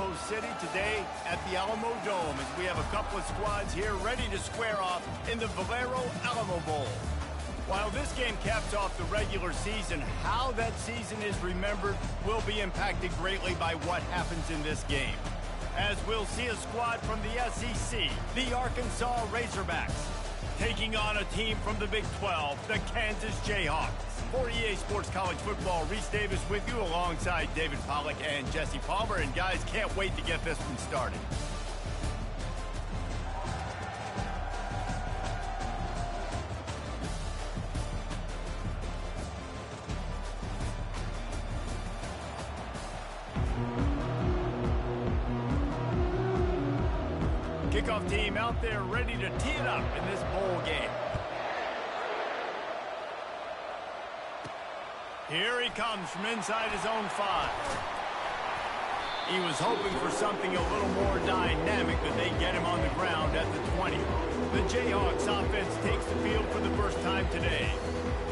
Alamo City today at the Alamo Dome as we have a couple of squads here ready to square off in the Valero Alamo Bowl. While this game caps off the regular season, how that season is remembered will be impacted greatly by what happens in this game. As we'll see a squad from the SEC, the Arkansas Razorbacks, taking on a team from the Big 12, the Kansas Jayhawks. For EA Sports College Football, Reese Davis with you alongside David Pollack and Jesse Palmer. And guys, can't wait to get this one started. Kickoff team out there ready to tee it up in this bowl game. Here he comes from inside his own 5. He was hoping for something a little more dynamic, but they get him on the ground at the 20. The Jayhawks offense takes the field for the first time today.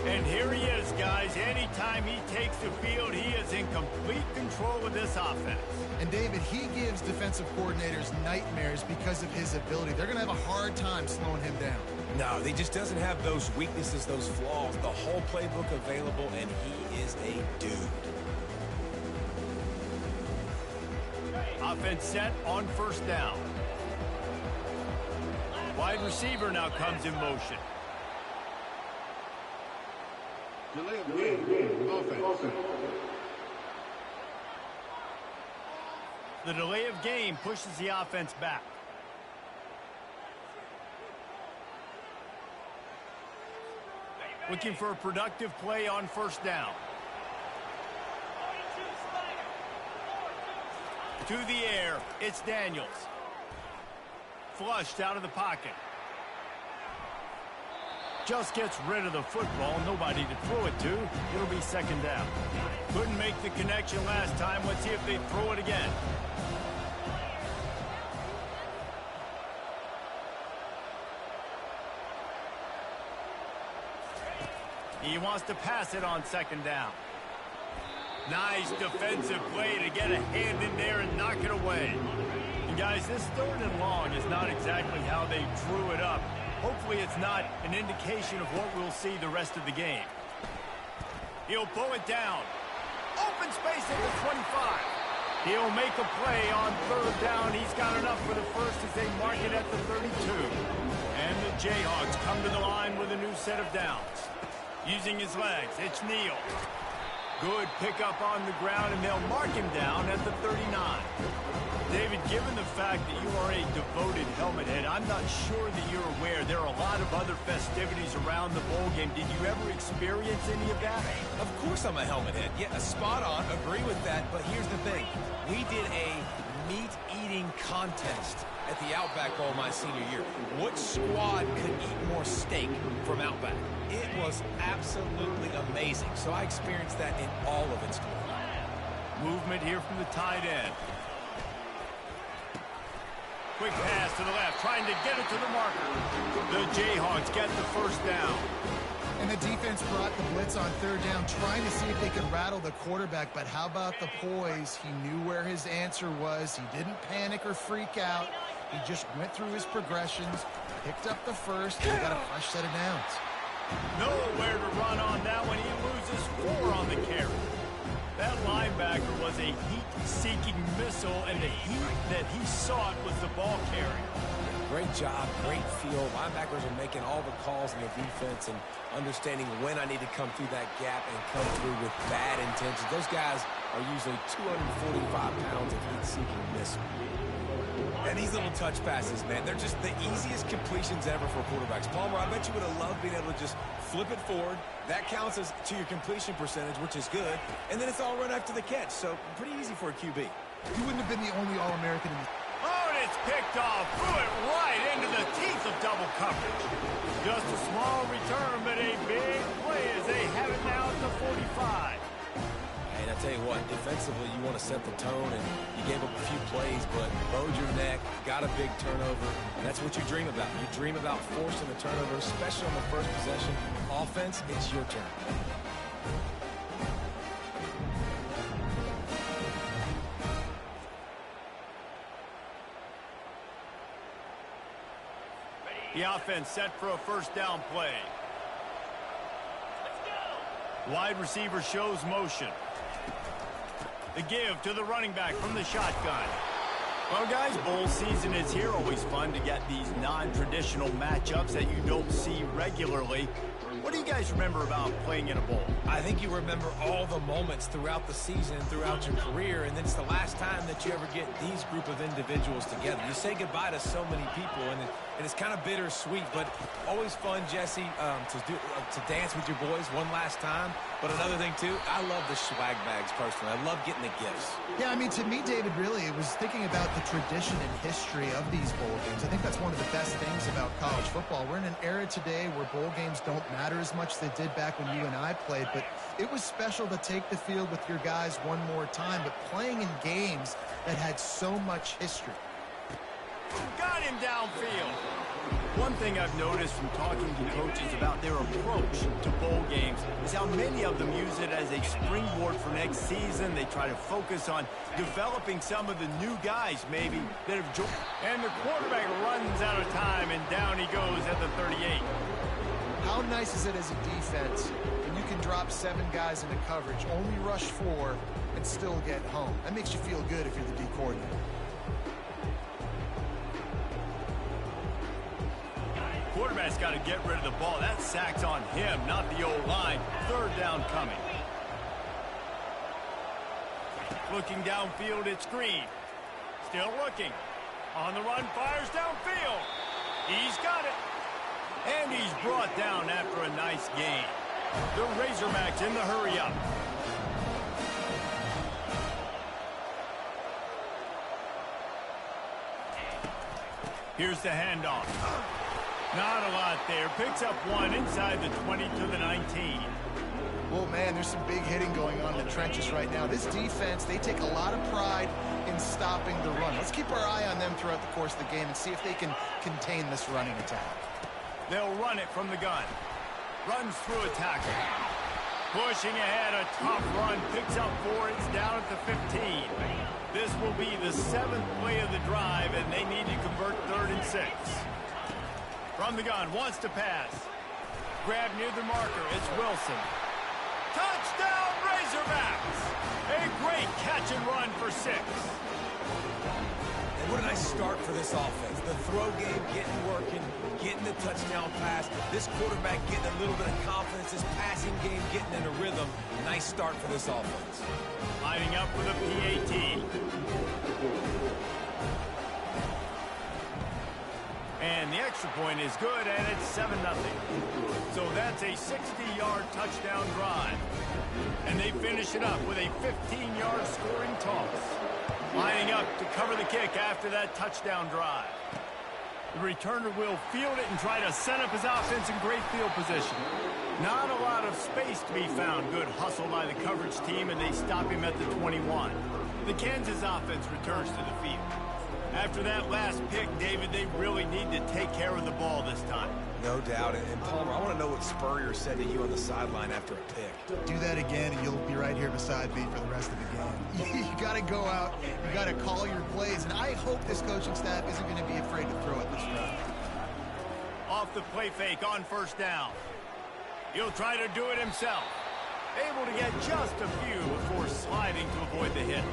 And here he is, guys. Anytime he takes the field, he is in complete control of this offense. And David, he gives defensive coordinators nightmares because of his ability. They're going to have a hard time slowing him down. No, he just doesn't have those weaknesses, those flaws. The whole playbook available, and he is a dude. Offense set on first down. Wide receiver now comes in motion. Delay of game. Offense. The delay of game pushes the offense back. Looking for a productive play on first down. To the air, it's Daniels. Flushed out of the pocket. Just gets rid of the football, nobody to throw it to. It'll be second down. Couldn't make the connection last time. Let's see if they throw it again. He wants to pass it on second down. Nice defensive play to get a hand in there and knock it away. And guys, this 3rd and long is not exactly how they drew it up. Hopefully it's not an indication of what we'll see the rest of the game. He'll pull it down. Open space at the 25. He'll make a play on 3rd down. He's got enough for the first as they mark it at the 32. And the Jayhawks come to the line with a new set of downs. Using his legs, it's Neal. Good pickup on the ground, and they'll mark him down at the 39. David, given the fact that you are a devoted helmet head, I'm not sure that you're aware there are a lot of other festivities around the bowl game. Did you ever experience any of that? Of course I'm a helmet head. Yeah, spot on. Agree with that. But here's the thing. We did a meat-eating contest at the Outback Bowl my senior year. What squad could eat more steak from Outback? It was absolutely amazing. So I experienced that in all of its glory. Movement here from the tight end. Quick pass to the left, trying to get it to the marker. The Jayhawks get the first down. And the defense brought the blitz on 3rd down, trying to see if they could rattle the quarterback. But how about the poise? He knew where his answer was. He didn't panic or freak out. He just went through his progressions, picked up the first, and got a fresh set of downs. Nowhere to run on that one. He loses 4 on the carry. That linebacker was a heat-seeking missile, and the heat that he sought was the ball carrier. Great job, great feel. Linebackers are making all the calls in the defense and understanding when I need to come through that gap and come through with bad intentions. Those guys are usually 245 pounds of heat-seeking missile. And these little touch passes, man, they're just the easiest completions ever for quarterbacks. Palmer, I bet you would have loved being able to just flip it forward. That counts as to your completion percentage, which is good. And then it's all run after the catch, so pretty easy for a QB. He wouldn't have been the only All-American in the... Oh, and it's picked off. Threw it right into the teeth of double coverage. Just a small return, but a big play as they have it now at the 45. And I tell you what, defensively, you want to set the tone, and you gave up a few plays, but bowed your neck, got a big turnover. And that's what you dream about. You dream about forcing a turnover, especially on the first possession. Offense, it's your turn. The offense set for a first down play. Wide receiver shows motion. The give to the running back from the shotgun. Well, guys, bowl season is here. Always fun to get these non-traditional matchups that you don't see regularly. What do you guys remember about playing in a bowl? I think you remember all the moments throughout the season, throughout your career, and then it's the last time that you ever get these group of individuals together. You say goodbye to so many people, and it's kind of bittersweet, but always fun, Jesse, to dance with your boys one last time. But another thing, too, I love the swag bags, personally. I love getting the gifts. Yeah, I mean, to me, David, really, it was thinking about the tradition and history of these bowl games. I think that's one of the best things about college football. We're in an era today where bowl games don't matter as much as they did back when you and I played, but it was special to take the field with your guys one more time, but playing in games that had so much history. Got him downfield. One thing I've noticed from talking to coaches about their approach to bowl games is how many of them use it as a springboard for next season. They try to focus on developing some of the new guys maybe that have joined. And the quarterback runs out of time, and down he goes at the 38. How nice is it as a defense when you can drop 7 guys into coverage, only rush 4, and still get home? That makes you feel good if you're the D coordinator. Quarterback's got to get rid of the ball. That sack's on him, not the O-line. Third down coming. Looking downfield, it's Green. Still looking. On the run, fires downfield. He's got it. And he's brought down after a nice gain. The Razorbacks in the hurry-up. Here's the handoff. Not a lot there. Picks up 1 inside the 20 to the 19. Well, man, there's some big hitting going on in the trenches right now. This defense, they take a lot of pride in stopping the run. Let's keep our eye on them throughout the course of the game and see if they can contain this running attack. They'll run it from the gun. Runs through a tackle. Pushing ahead, a tough run. Picks up 4. It's down at the 15. This will be the 7th play of the drive, and they need to convert 3rd and 6. From the gun, wants to pass. Grab near the marker, it's Wilson. Touchdown, Razorbacks! A great catch and run for 6. And what a nice start for this offense. The throw game getting working, getting the touchdown pass. This quarterback getting a little bit of confidence. This passing game getting in a rhythm. Nice start for this offense. Lining up with a PAT. And the extra point is good, and it's 7-0. So that's a 60-yard touchdown drive. And they finish it up with a 15-yard scoring toss. Lining up to cover the kick after that touchdown drive. The returner will field it and try to set up his offense in great field position. Not a lot of space to be found. Good hustle by the coverage team, and they stop him at the 21. The Kansas offense returns to the field. After that last pick, David, they really need to take care of the ball this time. No doubt. And Palmer, I want to know what Spurrier said to you on the sideline after a pick. Do that again, and you'll be right here beside me for the rest of the game. You got to go out. You got to call your plays, and I hope this coaching staff isn't going to be afraid to throw it this drive. Off the play fake on first down. He'll try to do it himself. Able to get just a few before sliding to avoid the hits.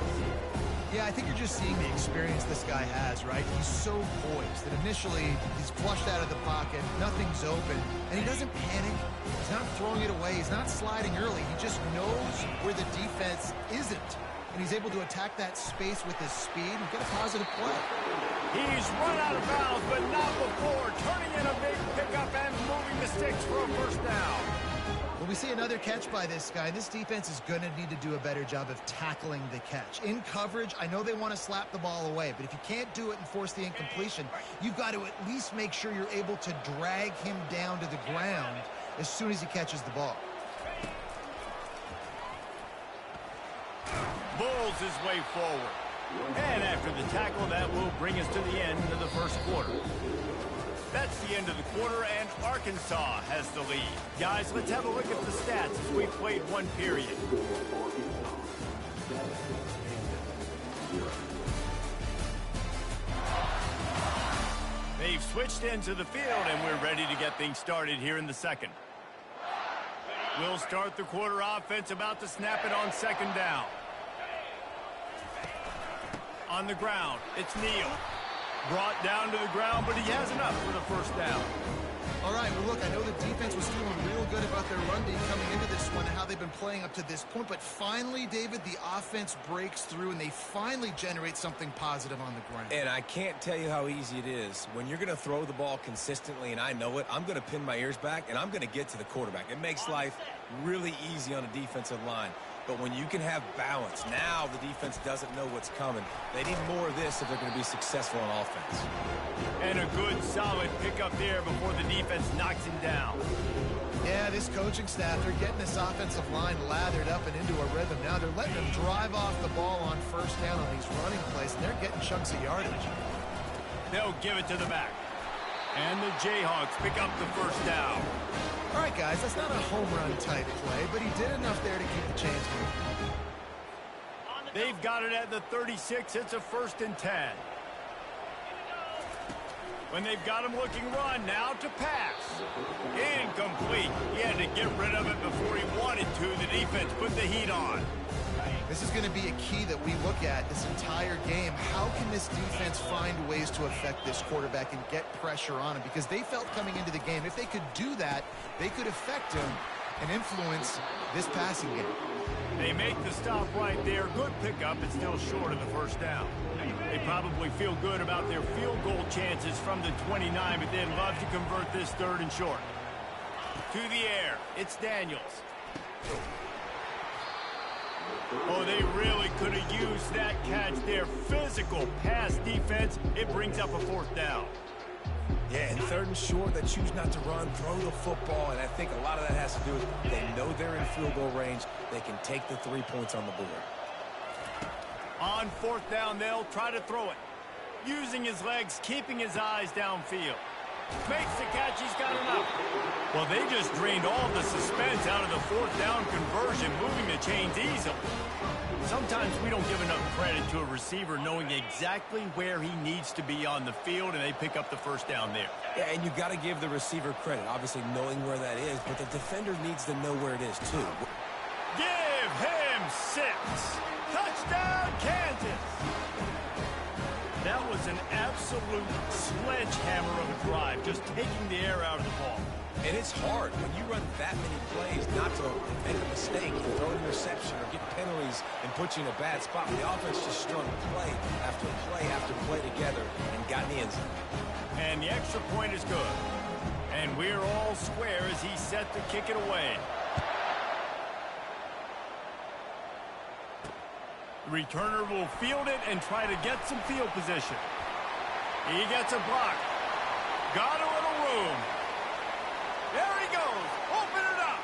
Yeah, I think you're just seeing the experience this guy has, right? He's so poised that initially he's flushed out of the pocket, nothing's open, and he doesn't panic. He's not throwing it away. He's not sliding early. He just knows where the defense isn't, and he's able to attack that space with his speed and get a positive play. He's run out of bounds, but not before. Turning in a big pickup and moving the sticks for a first down. Well, we see another catch by this guy. This defense is going to need to do a better job of tackling the catch. In coverage, I know they want to slap the ball away, but if you can't do it and force the incompletion, you've got to at least make sure you're able to drag him down to the ground as soon as he catches the ball. Bulls his way forward. And after the tackle, that will bring us to the end of the first quarter. That's the end of the quarter, and Arkansas has the lead. Guys, let's have a look at the stats as we played one period. They They've switched into the field, and we're ready to get things started here in the second. We'll start the quarter offense, about to snap it on second down. On the ground, it's Neal. Brought down to the ground, but he has enough for the first down. All right, well, look, I know the defense was feeling real good about their run D coming into this one and how they've been playing up to this point, but finally, David, the offense breaks through and they finally generate something positive on the ground. And I can't tell you how easy it is. When you're going to throw the ball consistently, and I know it, I'm going to pin my ears back, and I'm going to get to the quarterback. It makes life really easy on a defensive line. But when you can have balance, now the defense doesn't know what's coming. They need more of this if they're going to be successful on offense. And a good, solid pickup there before the defense knocks him down. Yeah, this coaching staff, they're getting this offensive line lathered up and into a rhythm. Now they're letting them drive off the ball on first down on these running plays, and they're getting chunks of yardage. They'll give it to the back. And the Jayhawks pick up the first down. All right, guys, that's not a home run type play, but he did enough there to keep the chains moving. They've got it at the 36. It's a 1st and 10. When they've got him looking run, now to pass. Incomplete. He had to get rid of it before he wanted to. The defense put the heat on. This is going to be a key that we look at this entire game. How can this defense find ways to affect this quarterback and get pressure on him? Because they felt coming into the game, if they could do that, they could affect him and influence this passing game. They make the stop right there. Good pickup. It's still short of the first down. They probably feel good about their field goal chances from the 29, but they'd love to convert this 3rd and short. To the air. It's Daniels. Oh, they really could have used that catch there. Physical pass defense. It brings up a 4th down. Yeah, and 3rd and short, they choose not to run, throw the football, and I think a lot of that has to do with they know they're in field goal range. They can take the 3 points on the board. On 4th down, they'll try to throw it. Using his legs, keeping his eyes downfield. Makes the catch, he's got enough. Well, they just drained all the suspense out of the 4th down conversion, moving the chains easily. Sometimes we don't give enough credit to a receiver knowing exactly where he needs to be on the field, and they pick up the 1st down there. Yeah, and you got to give the receiver credit, obviously knowing where that is, but the defender needs to know where it is, too. Give him 6. Touchdown, Kansas. That was an absolute sledgehammer of a drive, just taking the air out of the ball. And it's hard when you run that many plays not to make a mistake or throw an interception or get penalties and put you in a bad spot. The offense just strung play after play after play together and got in the end zone. And the extra point is good. And we're all square as he's set to kick it away. The returner will field it and try to get some field position. He gets a block. Got a little room. There he goes. Open it up.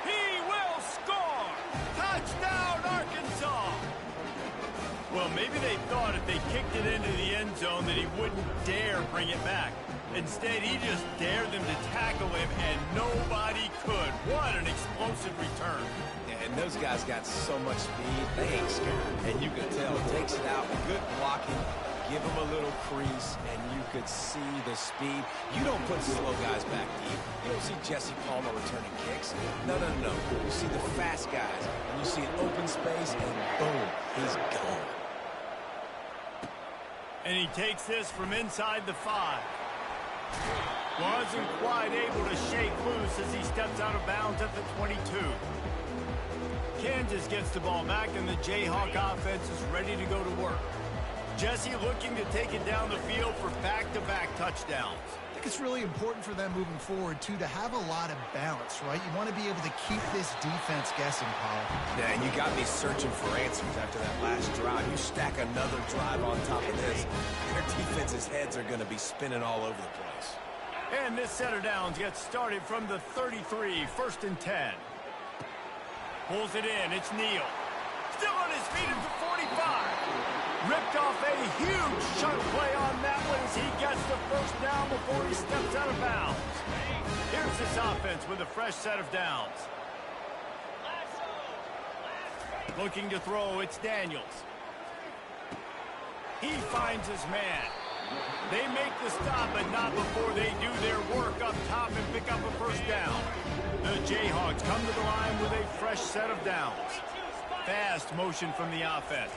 He will score. Touchdown, Arkansas. Well, maybe they thought if they kicked it into the end zone that he wouldn't dare bring it back. Instead, he just dared them to tackle him, and nobody could. What an explosive return. And those guys got so much speed, they ain't scared. And you can tell, takes it out, good blocking, give them a little crease, and you could see the speed. You don't put slow guys back deep. You don't see Jesse Palmer returning kicks. No. You see the fast guys, and you see an open space, and boom, he's gone. And he takes this from inside the 5. Wasn't quite able to shake loose as he steps out of bounds at the 22. Kansas gets the ball back, and the Jayhawk offense is ready to go to work. Jesse looking to take it down the field for back-to-back touchdowns. I think it's really important for them moving forward, too, to have a lot of balance, right? You want to be able to keep this defense guessing, Paul. Yeah, and you got me searching for answers after that last drive. You stack another drive on top of this, their defense's heads are going to be spinning all over the place. And this set of downs gets started from the 33, 1st and 10. Pulls it in, it's Neal. Still on his feet at the 45. Ripped off a huge chunk play on that one as he gets the 1st down before he steps out of bounds. Here's this offense with a fresh set of downs. Looking to throw, it's Daniels. He finds his man. They make the stop, but not before they do their work up top and pick up a first down. The Jayhawks come to the line with a fresh set of downs. Fast motion from the offense.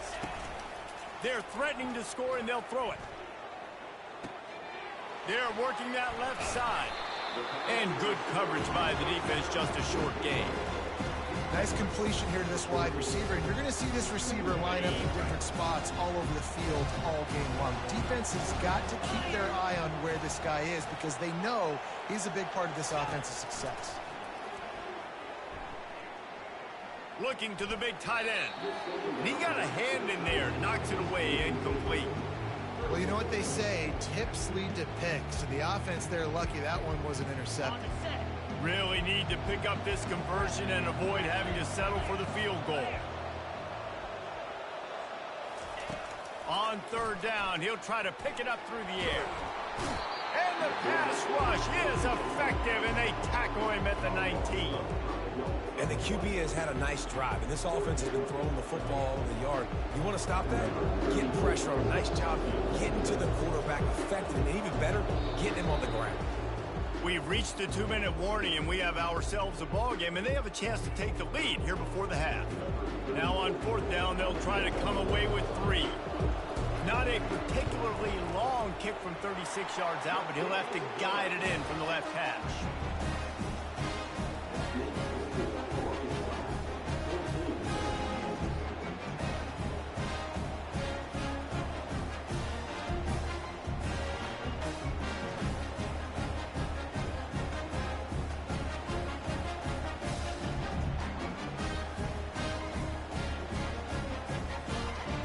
They're threatening to score, and they'll throw it. They're working that left side. And good coverage by the defense, just a short gain. Nice completion here to this wide receiver, and you're going to see this receiver line up in different spots all over the field all game long. Defense has got to keep their eye on where this guy is because they know he's a big part of this offensive success. Looking to the big tight end. And he got a hand in there, knocks it away, incomplete. Well, you know what they say, tips lead to picks. And the offense there, lucky that one was an interception. Really need to pick up this conversion and avoid having to settle for the field goal. On third down, he'll try to pick it up through the air. And the pass rush is effective, and they tackle him at the 19. And the QB has had a nice drive, and this offense has been throwing the football over the yard. You want to stop that? Get pressure on him. Nice job getting to the quarterback effectively, and even better, getting him on the ground. We've reached the 2-minute warning, and we have ourselves a ball game, and they have a chance to take the lead here before the half. Now on fourth down, they'll try to come away with 3. Not a particularly long kick from 36 yards out, but he'll have to guide it in from the left hash.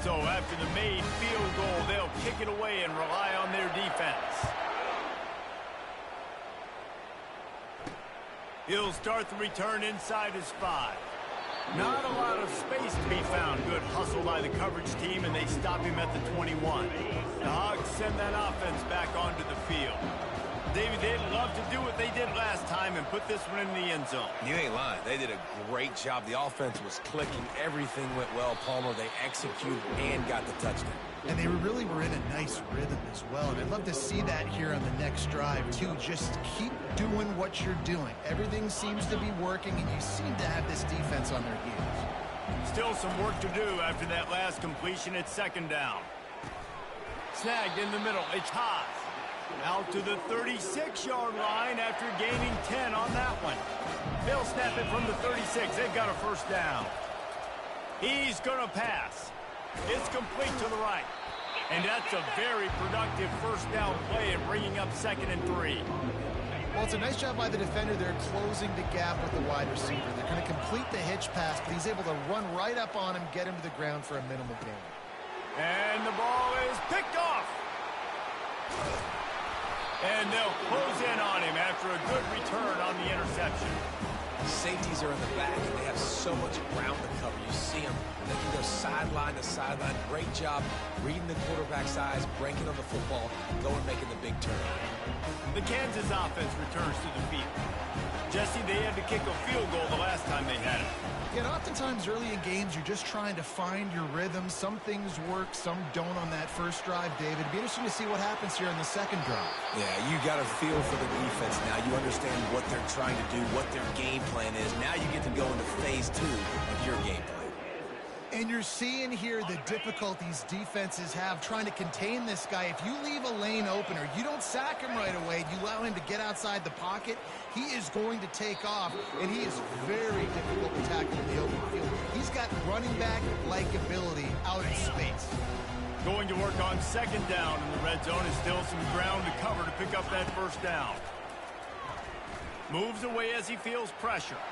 So after the made field goal, they'll kick it away and rely on their defense. He'll start the return inside his 5. Not a lot of space to be found. Good hustle by the coverage team, and they stop him at the 21. The Hogs send that offense back onto the field. David, they'd love to do what they did last time and put this one in the end zone. You ain't lying. They did a great job. The offense was clicking. Everything went well, Palmer. They executed and got the touchdown. And they really were in a nice rhythm as well. And I'd love to see that here on the next drive, too. Just keep doing what you're doing. Everything seems to be working, and you seem to have this defense on their heels. Still some work to do after that last completion at second down. Snagged in the middle. It's Haas. Out to the 36-yard line after gaining 10 on that one. They'll snap it from the 36. They've got a first down. He's going to pass. It's complete to the right. And that's a very productive first down play and bringing up 2nd and 3. Well, it's a nice job by the defender. They're closing the gap with the wide receiver. They're going to complete the hitch pass, but he's able to run right up on him, get him to the ground for a minimal gain. And the ball is picked off. And they'll close in on him after a good return on the interception. Safeties are in the back, and they have so much ground to cover. You see them. They can go sideline to sideline. Great job reading the quarterback's eyes, breaking on the football, going making the big turn. The Kansas offense returns to the field. Jesse, they had to kick a field goal the last time they had it. And oftentimes early in games, you're just trying to find your rhythm. Some things work, some don't on that first drive, David. It'd be interesting to see what happens here in the second drive. Yeah, you got a feel for the defense now. You understand what they're trying to do, what their game plan is. Now you get to go into phase 2 of your game plan. And you're seeing here the difficulties defenses have trying to contain this guy. If you leave a lane open or you don't sack him right away, you allow him to get outside the pocket, he is going to take off, and he is very difficult to tackle in the open field. He's got running back-like ability out in space. Going to work on second down in the red zone is still some ground to cover to pick up that first down. Moves away as he feels pressure.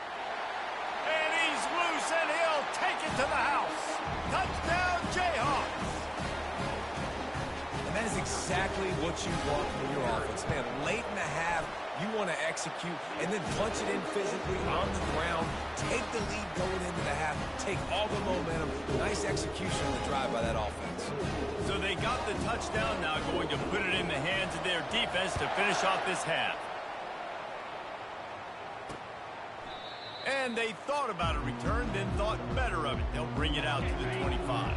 And he's loose, and he'll take it to the house. Touchdown, Jayhawks. And that is exactly what you want from your offense. Man, late in the half, you want to execute and then punch it in physically on the ground, take the lead going into the half, take all the momentum. Nice execution on the drive by that offense. So they got the touchdown, now going to put it in the hands of their defense to finish off this half. And they thought about a return, then thought better of it. They'll bring it out to the 25.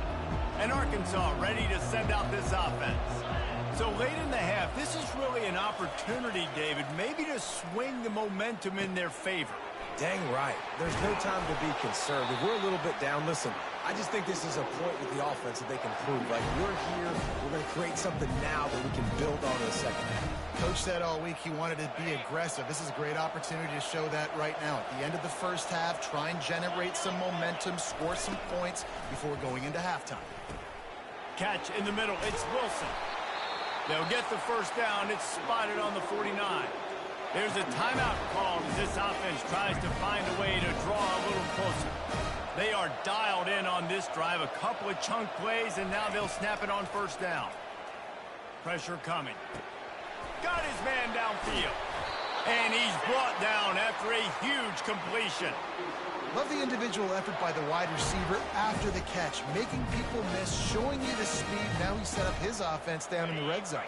And Arkansas ready to send out this offense. So late in the half, this is really an opportunity, David, maybe to swing the momentum in their favor. Dang right. There's no time to be conservative. We're a little bit down. Listen, I just think this is a point with the offense that they can prove. Like, we're here, we're going to create something now that we can build on in the second half. Coach said all week he wanted to be aggressive. This is a great opportunity to show that right now. At the end of the first half, try and generate some momentum, score some points before going into halftime. Catch in the middle. It's Wilson. They'll get the first down. It's spotted on the 49. There's a timeout call as this offense tries to find a way to draw a little closer. They are dialed in on this drive. A couple of chunk plays, and now they'll snap it on first down. Pressure coming. Got his man downfield. And he's brought down after a huge completion. Love the individual effort by the wide receiver after the catch, making people miss, showing you the speed. Now he set up his offense down in the red zone.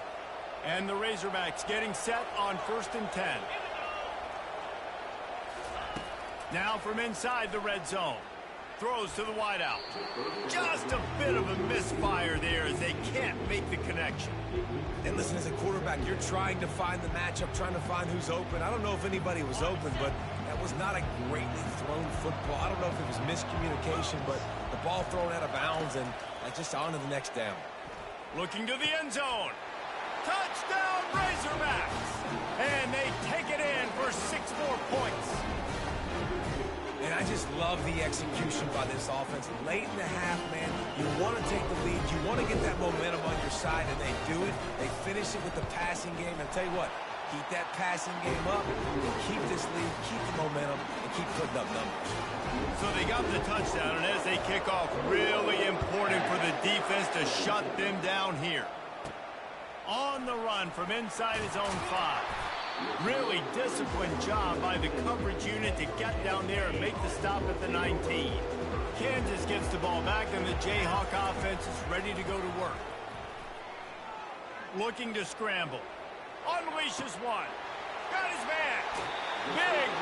And the Razorbacks getting set on 1st and 10. Now from inside the red zone. Throws to the wideout. Just a bit of a misfire there as they can't make the connection. And listen, as a quarterback, you're trying to find the matchup, trying to find who's open. I don't know if anybody was open, but that was not a greatly thrown football. I don't know if it was miscommunication, but the ball thrown out of bounds and just on to the next down. Looking to the end zone. Touchdown, Razorbacks! And they take it in for 6 more points. And I just love the execution by this offense. Late in the half, man, you want to take the lead. You want to get that momentum on your side, and they do it. They finish it with the passing game. And tell you what, keep that passing game up, and keep this lead, keep the momentum, and keep putting up numbers. So they got the touchdown, and as they kick off, really important for the defense to shut them down here. On the run from inside his own 5. Really disciplined job by the coverage unit to get down there and make the stop at the 19. Kansas gets the ball back, and the Jayhawk offense is ready to go to work. Looking to scramble. Unleashes one. Got his man.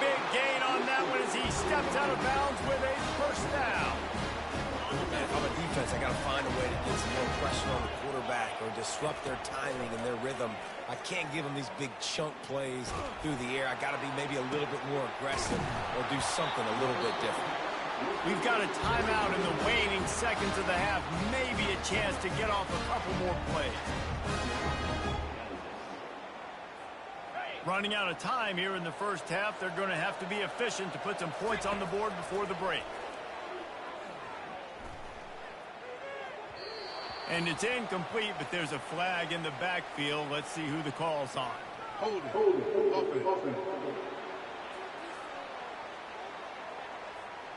Big gain on that one as he steps out of bounds with a first down. Man, if I'm a defense, I got to find a way to get some more pressure on the quarterback or disrupt their timing and their rhythm. I can't give them these big chunk plays through the air. I got to be maybe a little bit more aggressive or do something a little bit different. We've got a timeout in the waning seconds of the half. Maybe a chance to get off a couple more plays. Running out of time here in the first half. They're going to have to be efficient to put some points on the board before the break. And it's incomplete, but there's a flag in the backfield. Let's see who the call's on. Hold it. Offense.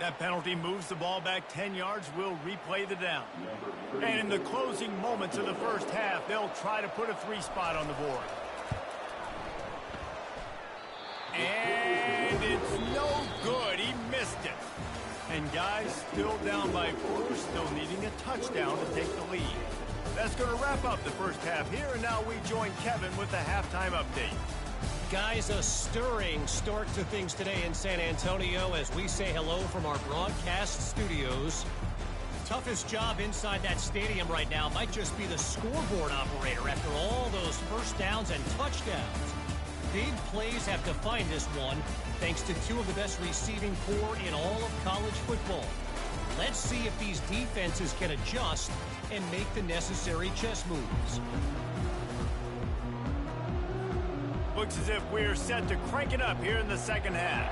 That penalty moves the ball back 10 yards. We'll replay the down. And in the closing moments of the first half, they'll try to put a 3 spot on the board. And it's no good. He missed it. And guys, still down by 4, still needing a touchdown to take the lead. That's going to wrap up the first half here, and now we join Kevin with the halftime update. Guys, a stirring start to things today in San Antonio as we say hello from our broadcast studios. Toughest job inside that stadium right now might just be the scoreboard operator after all those first downs and touchdowns. Big plays have defined this one, thanks to 2 of the best receiving corps in all of college football. Let's see if these defenses can adjust and make the necessary chess moves. Looks as if we're set to crank it up here in the second half.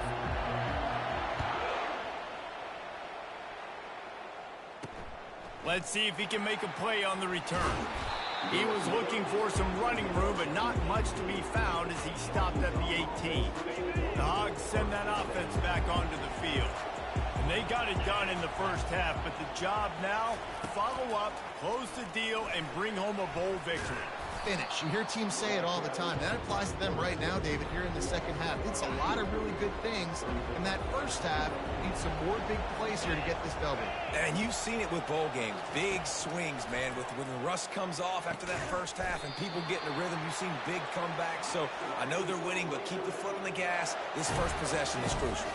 Let's see if he can make a play on the return. He was looking for some running room, but not much to be found as he stopped at the 18. The Hogs send that offense back onto the field. And they got it done in the first half, but the job now, follow up, close the deal, and bring home a bowl victory. Finish. You hear teams say it all the time. That applies to them right now, David, here in the second half. It's a lot of really good things. In that first half, need some more big plays here to get this W. And you've seen it with bowl games. Big swings, man. When the rust comes off after that first half and people get in a rhythm, you've seen big comebacks. So I know they're winning, but keep the foot on the gas. This first possession is crucial.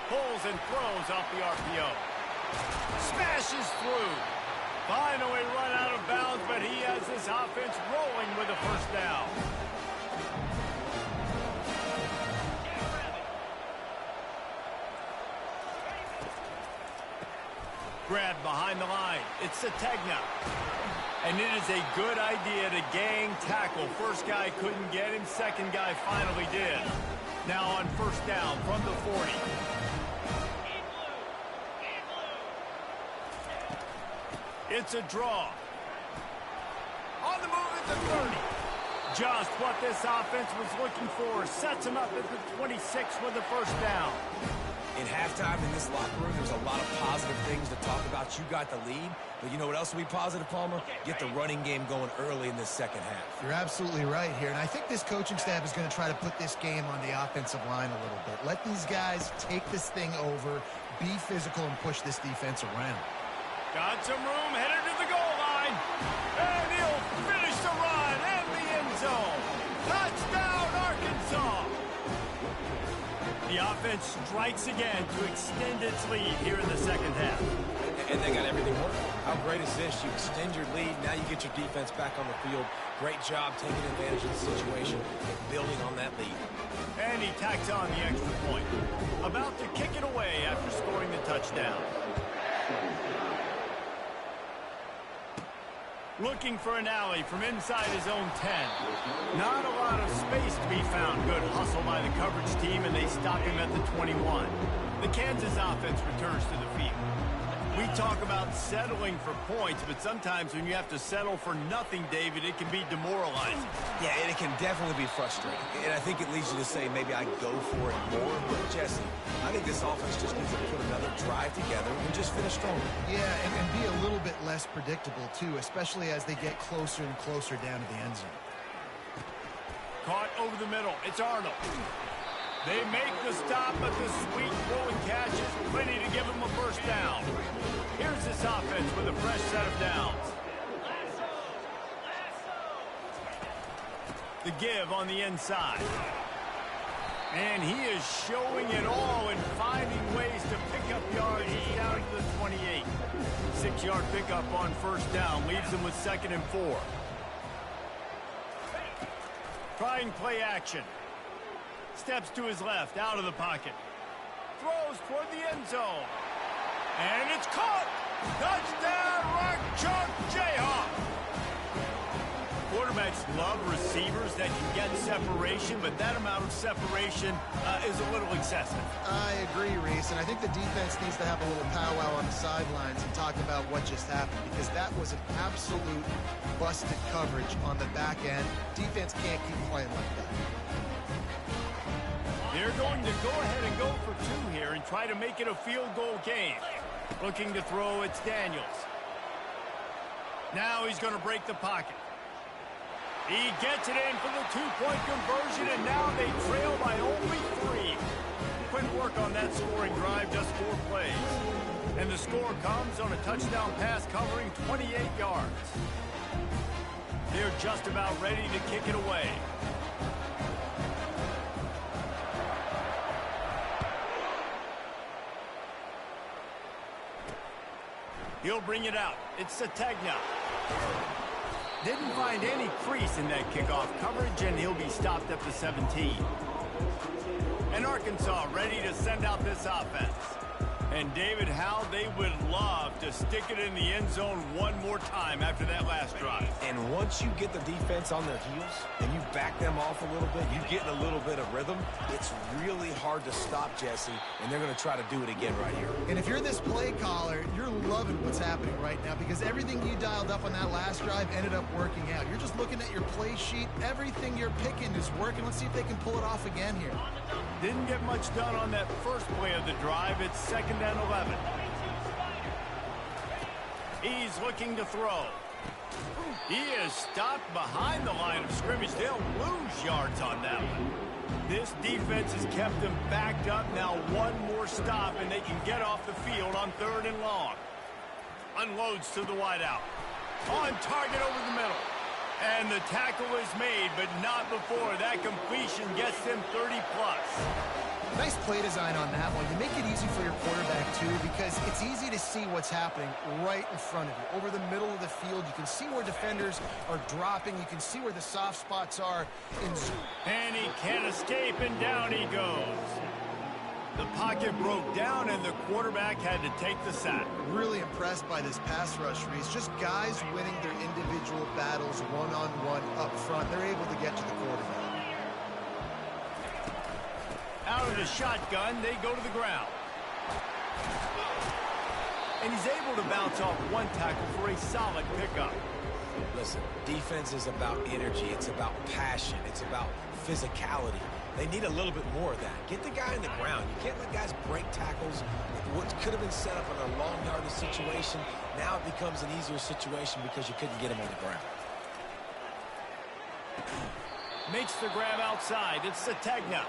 Pulls and throws off the RPO. Smashes through. Finally run out of bounds, but he has this offense rolling with a first down. Grab behind the line. It's Sategna. And it is a good idea to gang tackle. First guy couldn't get him. Second guy finally did. Now on first down from the 40. It's a draw. On the move at the 30. Just what this offense was looking for. Sets him up at the 26 with the first down. In halftime in this locker room, there's a lot of positive things to talk about. You got the lead, but you know what else will be positive, Palmer? Get the running game going early in this second half. You're absolutely right here, and I think this coaching staff is going to try to put this game on the offensive line a little bit. Let these guys take this thing over, be physical, and push this defense around. Got some room, headed to the goal line, and he'll finish the run in the end zone. Touchdown, Arkansas! The offense strikes again to extend its lead here in the second half. And they got everything working. How great is this? You extend your lead, now you get your defense back on the field. Great job taking advantage of the situation and building on that lead. And he tacks on the extra point. About to kick it away after scoring the touchdown. Looking for an alley from inside his own 10. Not a lot of space to be found. Good hustle by the coverage team, and they stop him at the 21. The Kansas offense returns to the field. We talk about settling for points, but sometimes when you have to settle for nothing, David, it can be demoralizing. Yeah, and it can definitely be frustrating. And I think it leads you to say maybe I go for it more. But, Jesse, I think this offense just needs to put another drive together and just finish stronger. Yeah, and be a little bit less predictable, too, especially as they get closer and closer down to the end zone. Caught over the middle. It's Arnold. They make the stop, but the sweet throw and catch is plenty to give them a first down. Here's this offense with a fresh set of downs. The give on the inside. And he is showing it all and finding ways to pick up yards. He's down to the 28. 6-yard pickup on first down leaves him with 2nd and 4. Trying play action. Steps to his left, out of the pocket. Throws toward the end zone. And it's caught! Touchdown, Rock Chalk Jayhawk! Quarterbacks love receivers that can get separation, but that amount of separation is a little excessive. I agree, Reese, and I think the defense needs to have a little powwow on the sidelines and talk about what just happened, because that was an absolute busted coverage on the back end. Defense can't keep playing like that. They're going to go ahead and go for 2 here and try to make it a field goal game. Looking to throw, it's Daniels. Now he's going to break the pocket. He gets it in for the 2-point conversion, and now they trail by only 3. Couldn't work on that scoring drive, just 4 plays. And the score comes on a touchdown pass covering 28 yards. They're just about ready to kick it away. He'll bring it out. It's Sategna. Didn't find any crease in that kickoff coverage, and he'll be stopped at the 17. And Arkansas ready to send out this offense. And David, how they would love to stick it in the end zone one more time after that last drive. And once you get the defense on their heels and you back them off a little bit, you get in a little bit of rhythm, it's really hard to stop, Jesse, and they're going to try to do it again right here. And if you're this play caller, you're loving what's happening right now, because everything you dialed up on that last drive ended up working out. You're just looking at your play sheet. Everything you're picking is working. Let's see if they can pull it off again here. Didn't get much done on that first play of the drive. It's 2nd and 11. He's looking to throw. He is stopped behind the line of scrimmage. They'll lose yards on that one. This defense has kept them backed up. Now one more stop, and they can get off the field on 3rd and long. Unloads to the wideout. On target over the middle. And the tackle is made, but not before. That completion gets them 30+. Nice play design on that one. You make it easy for your quarterback, too, because it's easy to see what's happening right in front of you. Over the middle of the field, you can see where defenders are dropping. You can see where the soft spots are. And he can't escape, and down he goes. The pocket broke down, and the quarterback had to take the sack. Really impressed by this pass rush, Reese. Just guys winning their individual battles one-on-one up front. They're able to get to the quarterback. Out of the shotgun, they go to the ground. And he's able to bounce off one tackle for a solid pickup. Listen, defense is about energy. It's about passion. It's about physicality. They need a little bit more of that. Get the guy in the ground. You can't let guys break tackles. What could have been set up in a long yardage situation, now it becomes an easier situation because you couldn't get him on the ground. Makes the grab outside. It's Sategna.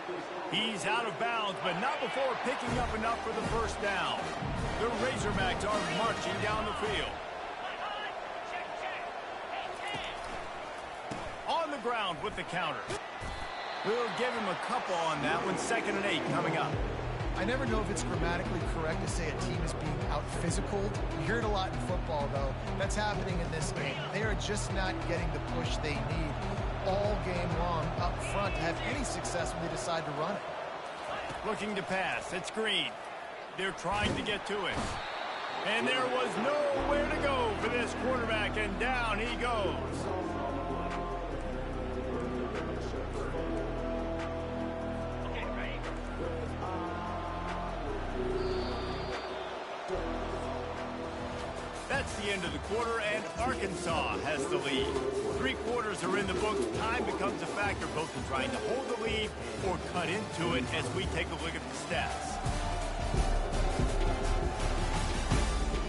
He's out of bounds, but not before picking up enough for the first down. The Razorbacks are marching down the field. On the ground with the counter. We'll give him a couple on that one. 2nd and 8 coming up. I never know if it's grammatically correct to say a team is being out-physicaled. You hear it a lot in football, though. That's happening in this game. They are just not getting the push they need all game long up front to have any success when they decide to run it. Looking to pass. It's Green. They're trying to get to it. And there was nowhere to go for this quarterback, and down he goes. That's the end of the quarter, and Arkansas has the lead. 3 quarters are in the books. Time becomes a factor, both in trying to hold the lead or cut into it as we take a look at the stats.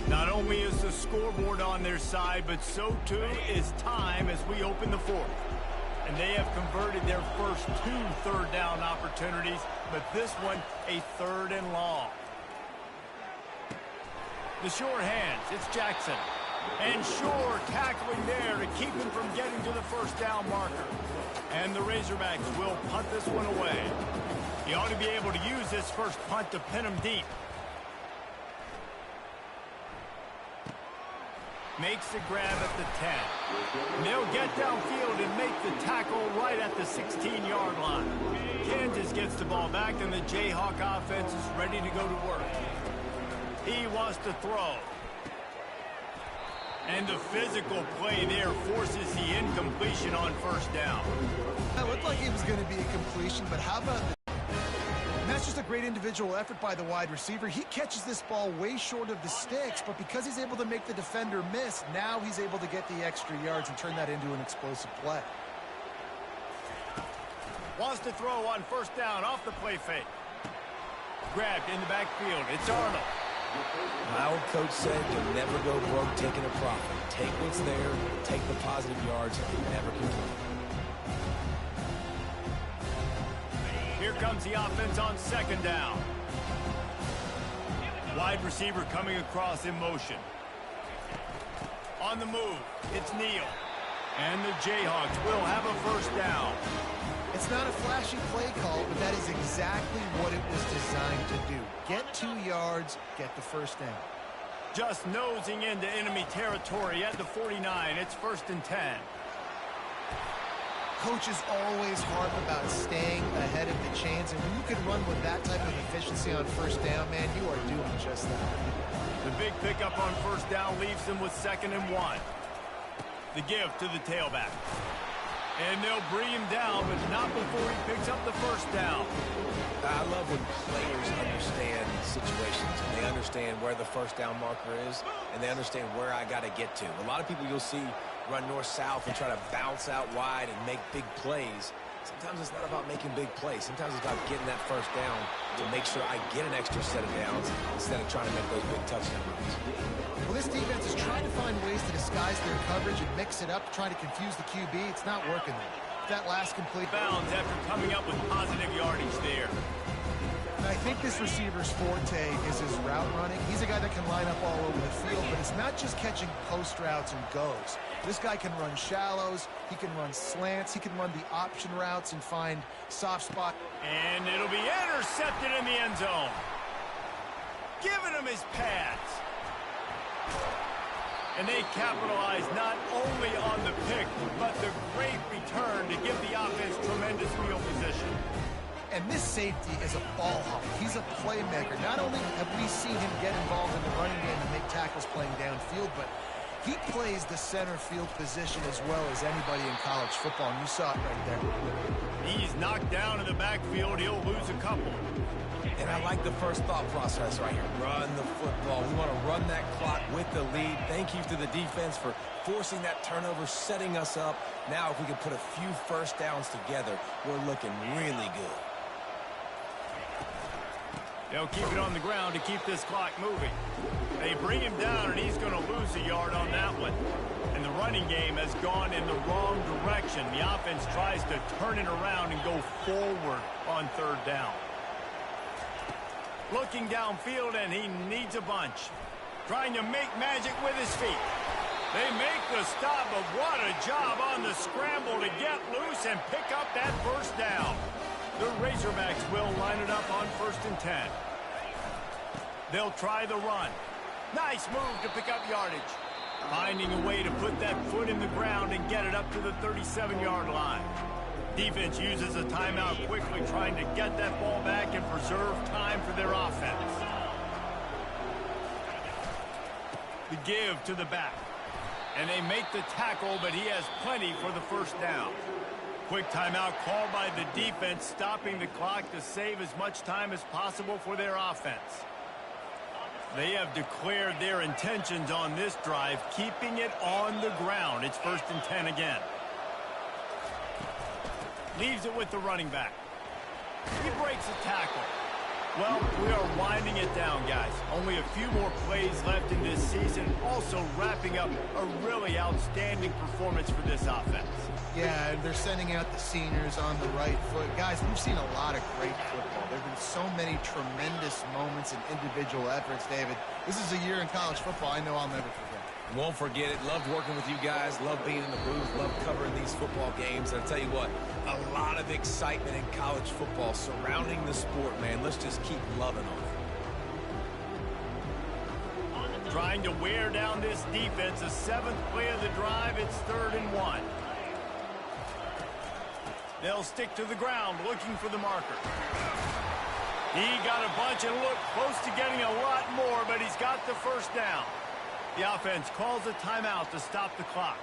Not only is the scoreboard on their side, but so too is time as we open the 4th. And they have converted their first 2 third down opportunities, but this one a 3rd and long. The short hands, it's Jackson. And Shore tackling there to keep him from getting to the first down marker. And the Razorbacks will punt this one away. He ought to be able to use this first punt to pin him deep. Makes the grab at the 10. And they'll get downfield and make the tackle right at the 16-yard line. Kansas gets the ball back, and the Jayhawk offense is ready to go to work. He wants to throw. And the physical play there forces the incompletion on first down. It looked like it was going to be a completion, but how about the... And that's just a great individual effort by the wide receiver. He catches this ball way short of the sticks, but because he's able to make the defender miss, now he's able to get the extra yards and turn that into an explosive play. Wants to throw on first down off the play fake. Grabbed in the backfield. It's Arnold. My old coach said you'll never go broke taking a profit. Take what's there, take the positive yards, and never complain. Here comes the offense on 2nd down. Wide receiver coming across in motion. On the move, it's Neal. And the Jayhawks will have a first down. It's not a flashy play call, but that is exactly what it was designed to do. Get 2 yards, get the first down. Just nosing into enemy territory at the 49. It's 1st and 10. Coaches always harp about staying ahead of the chains, and when you can run with that type of efficiency on first down, man, you are doing just that. The big pickup on first down leaves them with 2nd and 1. The give to the tailback. And they'll bring him down, but not before he picks up the first down. I love when players understand situations, and they understand where the first down marker is, and they understand where I got to get to. A lot of people you'll see run north-south and try to bounce out wide and make big plays. Sometimes it's not about making big plays. Sometimes it's about getting that first down to make sure I get an extra set of downs instead of trying to make those big touchdown runs. Well, this defense is trying to find ways to disguise their coverage and mix it up, trying to confuse the QB. It's not working there. That last complete bounds after coming up with positive yardage there. And I think this receiver's forte is his route running. He's a guy that can line up all over the field, but it's not just catching post routes and goes. This guy can run shallows, he can run slants, he can run the option routes and find soft spot. And it'll be intercepted in the end zone. Giving him his pads. And they capitalize not only on the pick, but the great return to give the offense tremendous field position. And this safety is a ball hawk. He's a playmaker. Not only have we seen him get involved in the running game and make tackles playing downfield, but he plays the center field position as well as anybody in college football, and you saw it right there. He's knocked down in the backfield. He'll lose a couple. And I like the first thought process right here. Run the football. We want to run that clock with the lead. Thank you to the defense for forcing that turnover, setting us up. Now if we can put a few first downs together, we're looking really good. They'll keep it on the ground to keep this clock moving. They bring him down, and he's going to lose a yard on that one. And the running game has gone in the wrong direction. The offense tries to turn it around and go forward on third down. Looking downfield, and he needs a bunch. Trying to make magic with his feet. They make the stop, but what a job on the scramble to get loose and pick up that first down. The Razorbacks will line it up on 1st and 10. They'll try the run. Nice move to pick up yardage. Finding a way to put that foot in the ground and get it up to the 37-yard line. Defense uses a timeout quickly, trying to get that ball back and preserve time for their offense. The give to the back. And they make the tackle, but he has plenty for the first down. Quick timeout called by the defense, stopping the clock to save as much time as possible for their offense. They have declared their intentions on this drive, keeping it on the ground. It's 1st and 10 again. Leaves it with the running back. He breaks a tackle. Well, we are winding it down, guys. Only a few more plays left in this season. Also wrapping up a really outstanding performance for this offense. Yeah, and they're sending out the seniors on the right foot. Guys, we've seen a lot of great football. There have been so many tremendous moments and individual efforts, David. This is a year in college football I know I'll never forget. Won't forget it. Loved working with you guys. Loved being in the booth. Loved covering these football games. And I'll tell you what, a lot of excitement in college football surrounding the sport, man. Let's just keep loving on it. Trying to wear down this defense. The 7th play of the drive. It's 3rd and 1. They'll stick to the ground looking for the marker. He got a bunch and looked close to getting a lot more, but he's got the first down. The offense calls a timeout to stop the clock.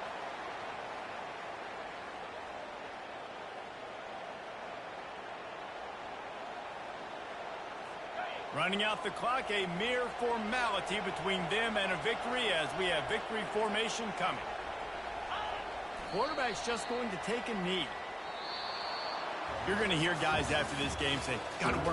Running out the clock, a mere formality between them and a victory as we have victory formation coming. Quarterback's just going to take a knee. You're going to hear guys after this game say, got to work